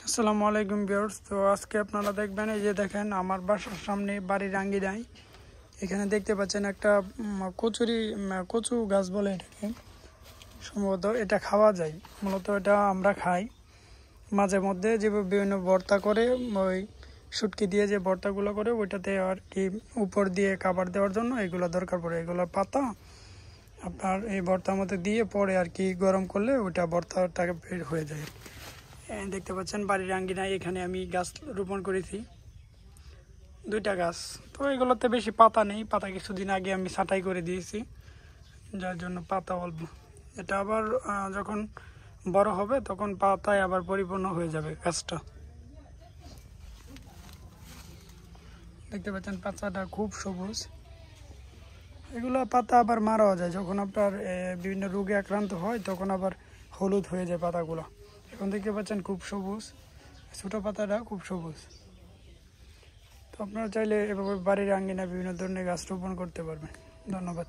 আসসালামু আলাইকুম ভিউয়ার্স। তো আজকে আপনারা দেখবেন, এই যে দেখেন আমার বাসার সামনে বাড়ির আঙ্গিনায় এখানে দেখতে পাচ্ছেন একটা কচু গাছ বলে এটাকে, সম্ভবত এটা খাওয়া যায়। মূলত এটা আমরা খাই মাঝে মধ্যে, যে বিভিন্ন ভর্তা করে, ওই শুটকি দিয়ে যে ভর্তাগুলো করে ওইটাতে আর কি উপর দিয়ে খাবার দেওয়ার জন্য এগুলো দরকার পড়ে। এগুলোর পাতা আপনার এই ভর্তার মধ্যে দিয়ে পরে আর কি গরম করলে ওইটা ভর্তাটাকে বের হয়ে যায়। দেখতে পাচ্ছেন বাড়ির আঙ্গিনায় এখানে আমি গাছ রোপণ করেছি, 2টা গাছ। তো এগুলোতে বেশি পাতা নেই, পাতা কিছুদিন আগে আমি ছাঁটাই করে দিয়েছি, যার জন্য পাতা অল্প। এটা আবার যখন বড় হবে তখন পাতায় আবার পরিপূর্ণ হয়ে যাবে গাছটা। দেখতে পাচ্ছেন পাতাটা খুব সবুজ। এগুলো পাতা আবার মারাও যায়, যখন আপনার বিভিন্ন রোগে আক্রান্ত হয় তখন আবার হলুদ হয়ে যায় পাতাগুলো। এখন দেখতে পাচ্ছেন খুব সবুজ, ছোটো পাতাটা খুব সবুজ। তো আপনারা চাইলে এভাবে বাড়ির আঙ্গিনায় বিভিন্ন ধরনের গাছ রোপণ করতে পারবেন। ধন্যবাদ।